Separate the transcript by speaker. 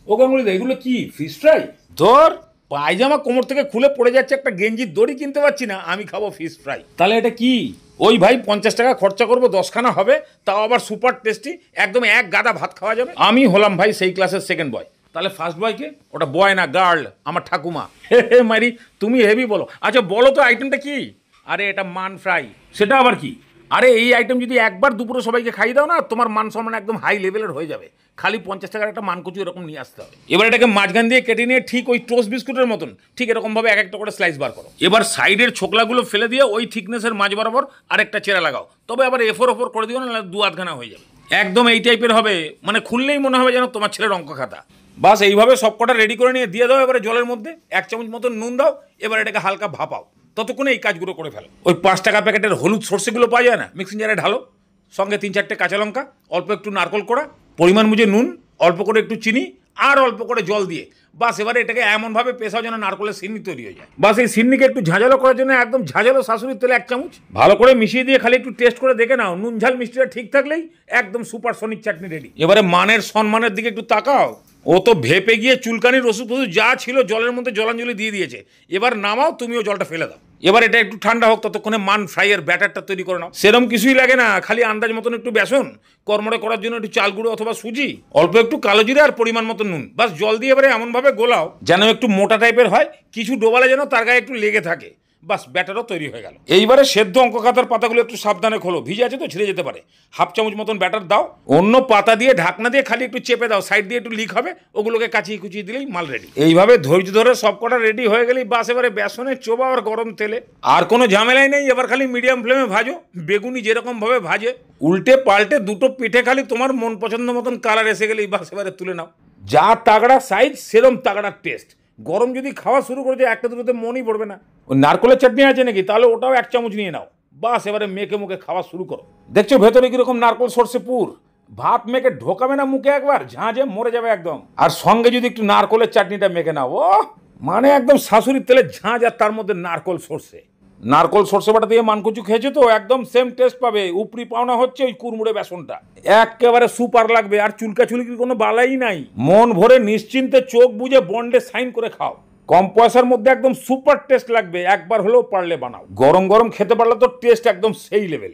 Speaker 1: ও গাঙ্গুলিদা, এগুলো কি fish fry? ধর, পায়জামা কোমর থেকে খুলে পড়ে যাচ্ছে, একটা গেঞ্জির দড়ি কিনতে পারছি না, আমি খাবো ফিশ ফ্রাই। তাহলে এটা কি? ওই ভাই 50 টাকা খরচা করবো, 10খানা হবে, তাও আবার সুপার টেস্টি, একদম এক গাদা ভাত খাওয়া যাবে। আমি হলাম ভাই সেই ক্লাসের সেকেন্ড বয়। তাহলে ফার্স্ট বয়কে? ওটা বয় না, গার্ল, আমার ঠাকুমা। হে মারি, তুমি হেভি বলো। আচ্ছা বলো তো আইটেমটা কি? আরে এটা মান ফ্রাই। সেটা আবার কি? আরে এই আইটেম যদি একবার দুপুরে সবাইকে খাইয়ে দাও না, তোমার মান সম্মান একদম হাই লেভেলের হয়ে যাবে। খালি 50 টাকার একটা মানকচু এরকম নিয়ে আসতে হবে। এবার এটাকে মাঝখান দিয়ে কেটে নিয়ে ঠিক ওই টোস্ট বিস্কুটের মতন ঠিক এরকমভাবে এক একটা করে স্লাইস বার করো। এবার সাইডের ছোকলাগুলো ফেলে দিয়ে ওই থিকনেসের মাঝ বরাবর আরেকটা চেরা লাগাও। তবে আবার এফোর ওফোর করে দিও না, দু আধখানা হয়ে যাবে। একদম এই টাইপের হবে, মানে খুললেই মনে হবে যেন তোমার ছেলের অঙ্ক খাতা। বাস এইভাবে সবকটা রেডি করে নিয়ে দিয়ে দাও এবারে জলের মধ্যে। 1 চামচ মতন নুন দাও, এবার এটাকে হালকা ভাপাও। ততক্ষণে এই কাজগুলো করে ফেলো। ওই 5 টাকা প্যাকেটের হলুদ সর্ষেগুলো পাওয়া যায় না, মিক্সিং জারে ঢালো। সঙ্গে 3-4টে কাঁচা লঙ্কা, অল্প একটু নারকল কোড়া, পরিমাণ বুঝে নুন, অল্প করে একটু চিনি আর অল্প করে জল দিয়ে বাস এবারে এটাকে এমনভাবে পেশাও যেন নারকলের সিন্নি তৈরি হয়ে যায়। বাস এই সিন্নিকে একটু ঝাঁঝালো করার জন্য একদম ঝাঁঝালো শাশুড়ির তেলে 1 চামচ ভালো করে মিশিয়ে দিয়ে খালি একটু টেস্ট করে দেখে নাও, নুন ঝাল মিষ্টিটা ঠিক থাকলেই একদম সুপার সনিক চাটনি রেডি। এবারে মানের সম্মানের দিকে একটু তাকাও। ও তো ভেপে গিয়ে চুলকানির ওষুধ ফষুধ যা ছিল জলের মধ্যে জলাঞ্জলি দিয়ে দিয়েছে। এবার নামাও, তুমিও জলটা ফেলে দাও। এবার এটা একটু ঠান্ডা হোক, ততক্ষণে মান ফ্রাইয়ের ব্যাটারটা তৈরি করে নাও। সেরকম কিছুই লাগে না, খালি আন্দাজ মতন একটু বেসন, কর্মরে করার জন্য একটু চাল গুঁড়ো অথবা সুজি, অল্প একটু কালো জিরে আর পরিমাণ মতো নুন। বাস জল দিয়ে এবারে এমনভাবে গোলাও যেন একটু মোটা টাইপের হয়, কিছু ডোবালে যেন তার গায়ে একটু লেগে থাকে। বাস ব্যাটারও তৈরি হয়ে গেল। এইবারে সেদ্ধ অঙ্ক খাতার পাতাগুলো একটু সাবধানে খোলো, ভিজে আছে তো ছিঁড়ে যেতে পারে। 1/2 চামচ মতন ব্যাটার দাও, অন্য পাতা দিয়ে ঢাকনা দিয়ে খালি একটু চেপে দাও, সাইড দিয়ে একটু লিক হবে, ওগুলোকে কাচিয়ে কুচিয়ে দিলেই মাল রেডি। এইভাবে ধৈর্য ধরে সবকটা রেডি হয়ে গেলেই বাস এবারে বেসনের চোবা আর গরম তেলে, আর কোনো ঝামেলাই নেই। এবার খালি মিডিয়াম ফ্লেমে ভাজো, বেগুনি যেরকম ভাবে ভাজে, উল্টে পাল্টে দুটো পিঠে খালি তোমার মন পছন্দ মতন কালার এসে গেলেই বাস এবারে তুলে নাও। যা তাগড়া সাইজ সেরম তাগড়া টেস্ট। গরম যদি খাওয়া শুরু করে যায়, একটা দুটোতে মনই পড়বে না। ওই নারকলের চাটনি আছে নাকি? তাহলে ওটাও 1 চামচ নিয়ে নাও। বাস এবারে মেখে মুখে খাওয়া শুরু করো। দেখছো ভেতরে কিরকম নারকল সর্ষে পুর? ভাত মেখে ঢোকাবে না মুখে, একবার ঝাঁঝে মরে যাবে একদম। আর সঙ্গে যদি একটু নারকলের চাটনিটা মেখে নাও, ও মানে একদম শাশুড়ির তেলে ঝাঁঝ, আর তার মধ্যে নারকল সর্ষে। নারকল সর্ষে বাটা দিয়ে মানকুচু খেয়েছো তো, একদম সেম টেস্ট পাবে। উপরি পাওনা হচ্ছে ওই কুড়মুড়ে বেসনটা, একেবারে সুপার লাগবে। আর চুলকাচুলকির কোনো বালাই নাই। মন ভরে নিশ্চিন্তে চোখ বুজে বন্ডে সাইন করে খাও। কম পয়সার মধ্যে একদম সুপার টেস্ট লাগবে। একবার হলেও পারলে বানাও। গরম গরম খেতে পারলে তো টেস্ট একদম সেই লেভেল।